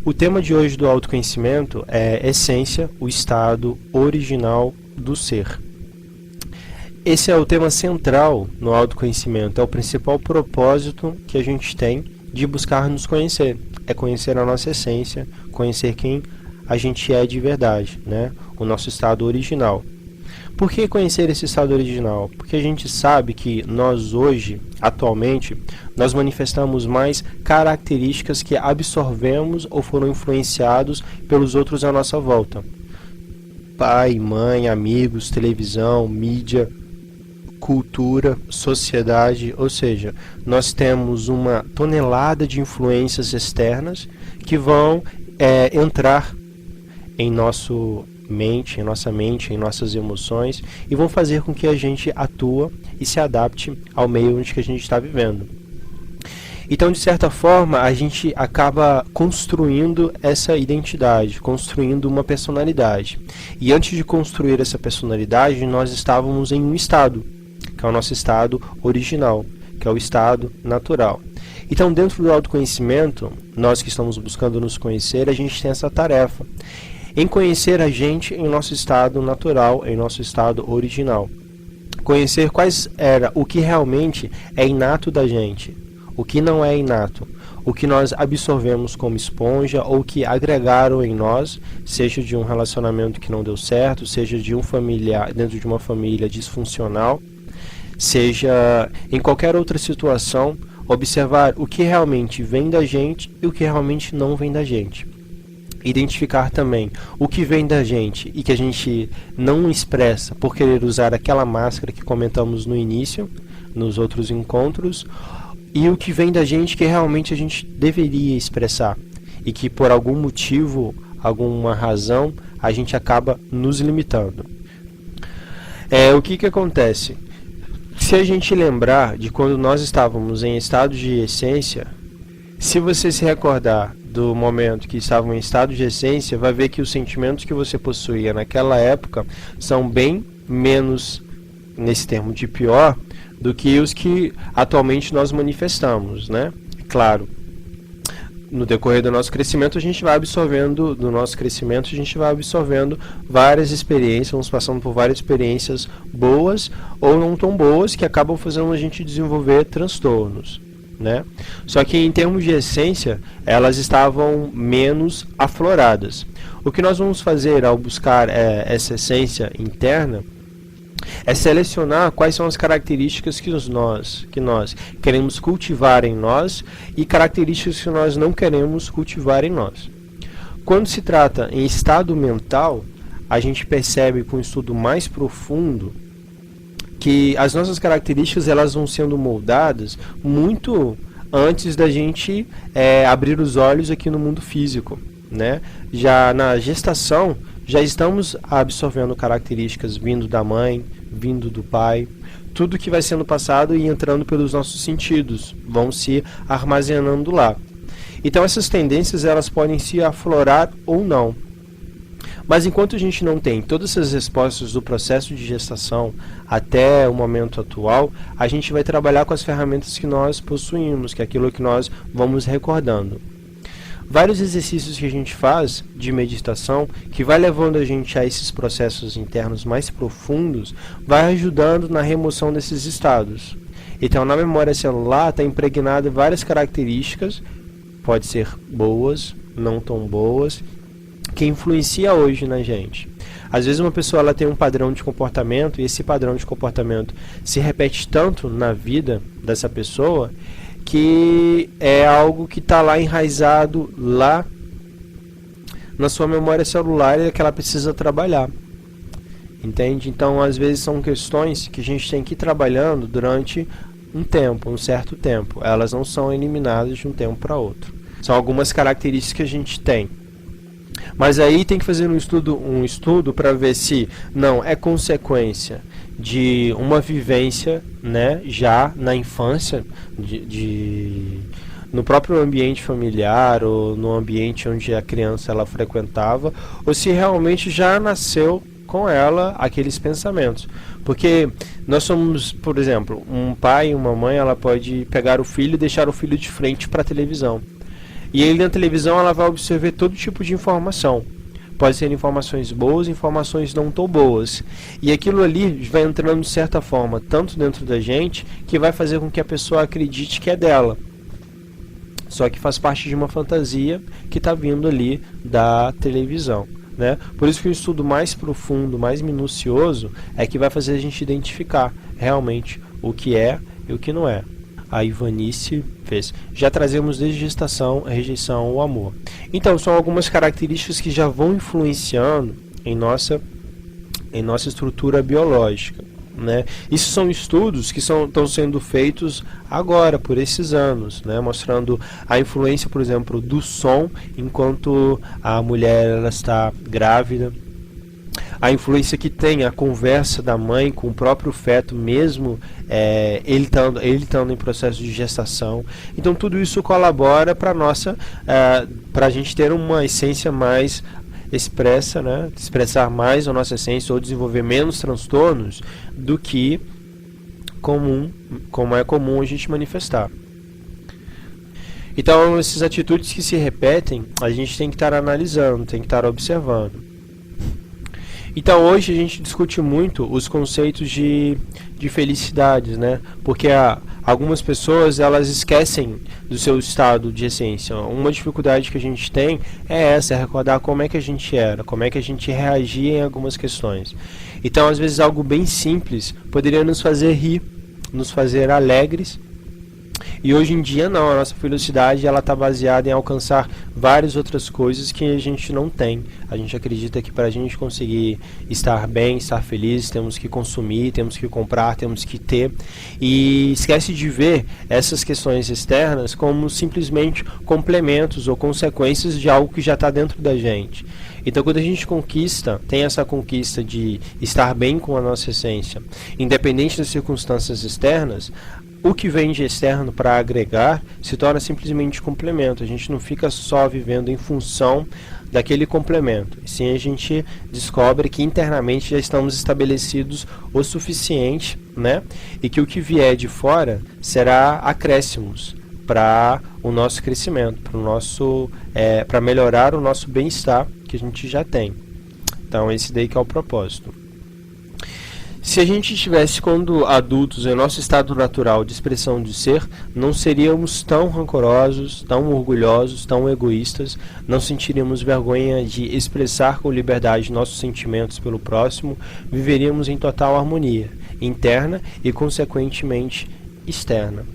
O tema de hoje do autoconhecimento é essência, o estado original do ser. Esse é o tema central no autoconhecimento, é o principal propósito que a gente tem de buscar nos conhecer. É conhecer a nossa essência, conhecer quem a gente é de verdade, né? O nosso estado original. Por que conhecer esse estado original? Porque a gente sabe que nós hoje, atualmente, nós manifestamos mais características que absorvemos ou foram influenciados pelos outros à nossa volta. Pai, mãe, amigos, televisão, mídia, cultura, sociedade, ou seja, nós temos uma tonelada de influências externas que vão entrar em nossa mente, em nossas emoções e vão fazer com que a gente atue e se adapte ao meio onde que a gente está vivendo. Então, de certa forma, a gente acaba construindo essa identidade, construindo uma personalidade. E antes de construir essa personalidade, nós estávamos em um estado, que é o nosso estado original, que é o estado natural. Então, dentro do autoconhecimento, nós que estamos buscando nos conhecer, a gente tem essa tarefa em conhecer a gente em nosso estado natural, em nosso estado original. Conhecer o que realmente é inato da gente, o que não é inato, o que nós absorvemos como esponja ou que agregaram em nós, seja de um relacionamento que não deu certo, seja de um familiar, dentro de uma família disfuncional, seja em qualquer outra situação, observar o que realmente vem da gente e o que realmente não vem da gente. Identificar também o que vem da gente e que a gente não expressa por querer usar aquela máscara que comentamos no início, nos outros encontros, e o que vem da gente que realmente a gente deveria expressar e que por algum motivo, alguma razão, a gente acaba nos limitando. O que acontece? Se a gente lembrar de quando nós estávamos em estado de essência, se você se recordar do momento que estavam em estado de essência, vai ver que os sentimentos que você possuía naquela época são bem menos, nesse termo de pior, do que os que atualmente nós manifestamos, né? Claro, no decorrer do nosso crescimento, a gente vai absorvendo várias experiências, vamos passando por várias experiências boas ou não tão boas que acabam fazendo a gente desenvolver transtornos, né? Só que em termos de essência, elas estavam menos afloradas. O que nós vamos fazer ao buscar essa essência interna é selecionar quais são as características que nós queremos cultivar em nós e características que nós não queremos cultivar em nós. Quando se trata em estado mental, a gente percebe com um estudo mais profundo que as nossas características elas vão sendo moldadas muito antes da gente abrir os olhos aqui no mundo físico, né? Já na gestação, já estamos absorvendo características vindo da mãe, vindo do pai, tudo que vai sendo passado e entrando pelos nossos sentidos, vão se armazenando lá. Então essas tendências elas podem se aflorar ou não. Mas enquanto a gente não tem todas essas respostas do processo de gestação até o momento atual, a gente vai trabalhar com as ferramentas que nós possuímos, que é aquilo que nós vamos recordando. Vários exercícios que a gente faz de meditação, que vai levando a gente a esses processos internos mais profundos, vai ajudando na remoção desses estados. Então, na memória celular está impregnada várias características, pode ser boas, não tão boas, que influencia hoje na gente. Às vezes uma pessoa ela tem um padrão de comportamento e esse padrão de comportamento se repete tanto na vida dessa pessoa que é algo que está lá enraizado lá na sua memória celular e que ela precisa trabalhar. Entende? Então, às vezes são questões que a gente tem que ir trabalhando durante um certo tempo. Elas não são eliminadas de um tempo para outro. São algumas características que a gente tem. Mas aí tem que fazer um estudo para ver se não é consequência de uma vivência, né, já na infância, no próprio ambiente familiar ou no ambiente onde a criança ela frequentava, ou se realmente já nasceu com ela aqueles pensamentos. Porque nós somos, por exemplo, um pai e uma mãe, ela pode pegar o filho e deixar o filho de frente para a televisão. E aí na televisão ela vai absorver todo tipo de informação. Pode ser informações boas, informações não tão boas. E aquilo ali vai entrando de certa forma, tanto dentro da gente, que vai fazer com que a pessoa acredite que é dela. Só que faz parte de uma fantasia que está vindo ali da televisão, né? Por isso que o estudo mais profundo, mais minucioso, é que vai fazer a gente identificar realmente o que é e o que não é. A Ivanice fez. Já trazemos desde gestação a rejeição ao amor. Então, são algumas características que já vão influenciando em nossa estrutura biológica, né? Isso são estudos que estão sendo feitos agora, por esses anos, né? Mostrando a influência, por exemplo, do som enquanto a mulher ela está grávida, a influência que tem a conversa da mãe com o próprio feto, mesmo ele estando em processo de gestação. Então tudo isso colabora para a gente ter uma essência mais expressa, né? Expressar mais a nossa essência ou desenvolver menos transtornos do que como é comum a gente manifestar. Então essas atitudes que se repetem, a gente tem que estar analisando, tem que estar observando. Então hoje a gente discute muito os conceitos de felicidades, né? Porque algumas pessoas elas esquecem do seu estado de essência. Uma dificuldade que a gente tem é essa, é recordar como é que a gente era, como é que a gente reagia em algumas questões. Então às vezes algo bem simples poderia nos fazer rir, nos fazer alegres. E hoje em dia não, a nossa felicidade ela está baseada em alcançar várias outras coisas que a gente não tem. A gente acredita que para a gente conseguir estar bem, estar feliz, temos que consumir, temos que comprar, temos que ter. E esquece de ver essas questões externas como simplesmente complementos ou consequências de algo que já está dentro da gente. Então quando a gente tem essa conquista de estar bem com a nossa essência, independente das circunstâncias externas, o que vem de externo para agregar se torna simplesmente complemento. A gente não fica só vivendo em função daquele complemento. Sim, a gente descobre que internamente já estamos estabelecidos o suficiente, né? E que o que vier de fora será acréscimos para o nosso crescimento, para melhorar o nosso bem-estar que a gente já tem. Então esse daí que é o propósito. Se a gente estivesse quando adultos em nosso estado natural de expressão de ser, não seríamos tão rancorosos, tão orgulhosos, tão egoístas, não sentiríamos vergonha de expressar com liberdade nossos sentimentos pelo próximo, viveríamos em total harmonia, interna e consequentemente externa.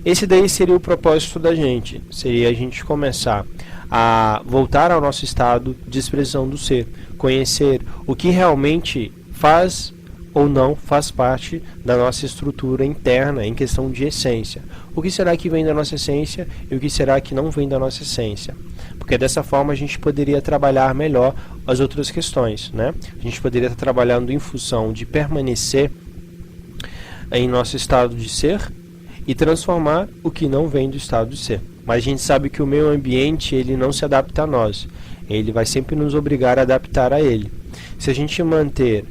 Esse daí seria o propósito da gente, seria a gente começar a voltar ao nosso estado de expressão do ser, conhecer o que realmente faz ou não faz parte da nossa estrutura interna em questão de essência. O que será que vem da nossa essência e o que será que não vem da nossa essência? Porque dessa forma a gente poderia trabalhar melhor as outras questões, né? A gente poderia estar trabalhando em função de permanecer em nosso estado de ser e transformar o que não vem do estado de ser. Mas a gente sabe que o meio ambiente ele não se adapta a nós. Ele vai sempre nos obrigar a adaptar a ele. Se a gente manter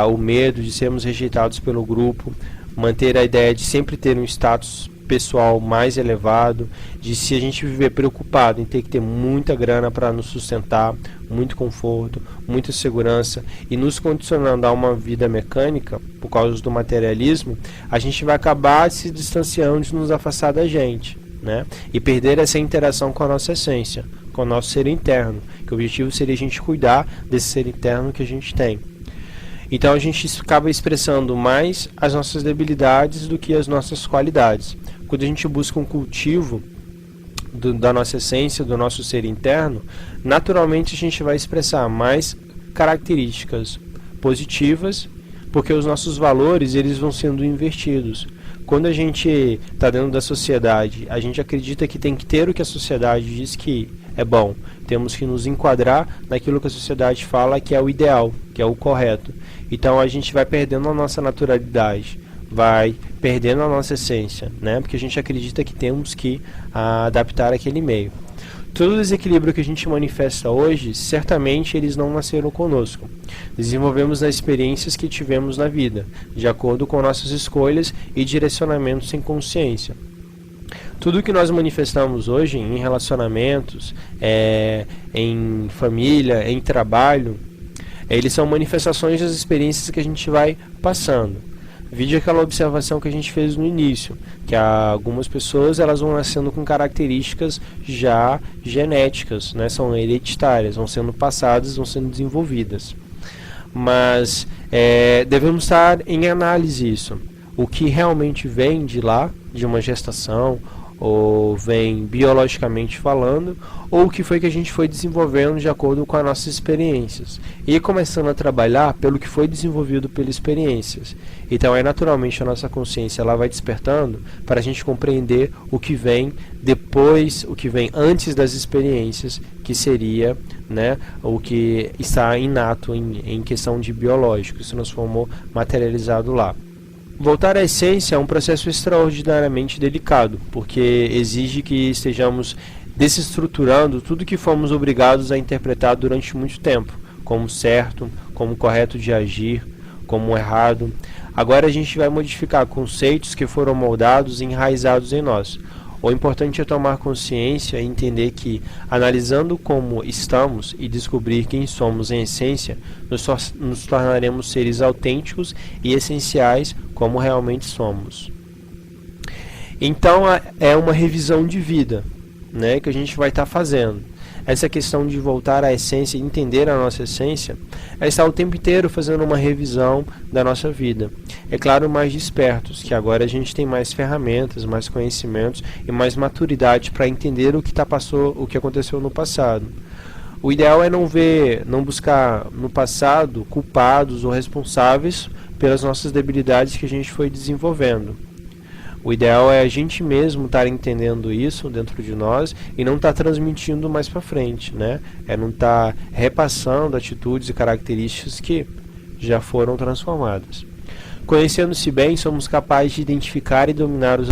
o medo de sermos rejeitados pelo grupo, manter a ideia de sempre ter um status pessoal mais elevado, de se a gente viver preocupado em ter que ter muita grana para nos sustentar, muito conforto, muita segurança e nos condicionando a uma vida mecânica por causa do materialismo, a gente vai acabar se distanciando de nos afastar da gente, né? E perder essa interação com a nossa essência, com o nosso ser interno, que o objetivo seria a gente cuidar desse ser interno que a gente tem. Então a gente acaba expressando mais as nossas debilidades do que as nossas qualidades. Quando a gente busca um cultivo da nossa essência, do nosso ser interno, naturalmente a gente vai expressar mais características positivas, porque os nossos valores eles vão sendo invertidos. Quando a gente está dentro da sociedade, a gente acredita que tem que ter o que a sociedade diz que é bom. Temos que nos enquadrar naquilo que a sociedade fala que é o ideal, que é o correto. Então a gente vai perdendo a nossa naturalidade, vai perdendo a nossa essência, né? Porque a gente acredita que temos que adaptar aquele meio. Todo o desequilíbrio que a gente manifesta hoje, certamente eles não nasceram conosco. Desenvolvemos nas experiências que tivemos na vida, de acordo com nossas escolhas e direcionamentos sem consciência. Tudo que nós manifestamos hoje em relacionamentos, em família, em trabalho, eles são manifestações das experiências que a gente vai passando. Vide aquela observação que a gente fez no início, que algumas pessoas elas vão nascendo com características já genéticas, né? São hereditárias, vão sendo passadas, vão sendo desenvolvidas. Mas devemos estar em análise isso. O que realmente vem de lá, de uma gestação, ou vem biologicamente falando, ou o que foi que a gente foi desenvolvendo de acordo com as nossas experiências. E começando a trabalhar pelo que foi desenvolvido pelas experiências. Então, naturalmente, a nossa consciência ela vai despertando para a gente compreender o que vem depois, o que vem antes das experiências, que seria, né, o que está inato em questão de biológico, isso nos formou materializado lá. Voltar à essência é um processo extraordinariamente delicado, porque exige que estejamos desestruturando tudo que fomos obrigados a interpretar durante muito tempo, como certo, como correto de agir, como errado. Agora a gente vai modificar conceitos que foram moldados e enraizados em nós. O importante é tomar consciência e entender que, analisando como estamos e descobrir quem somos em essência, nos tornaremos seres autênticos e essenciais como realmente somos. Então, é uma revisão de vida, né, que a gente vai estar fazendo. Essa questão de voltar à essência e entender a nossa essência é estar o tempo inteiro fazendo uma revisão da nossa vida. É claro, mais despertos, que agora a gente tem mais ferramentas, mais conhecimentos e mais maturidade para entender o que aconteceu no passado. O ideal é não buscar no passado culpados ou responsáveis pelas nossas debilidades que a gente foi desenvolvendo. O ideal é a gente mesmo estar entendendo isso dentro de nós e não estar transmitindo mais para frente, né? É não estar repassando atitudes e características que já foram transformadas. Conhecendo-se bem, somos capazes de identificar e dominar os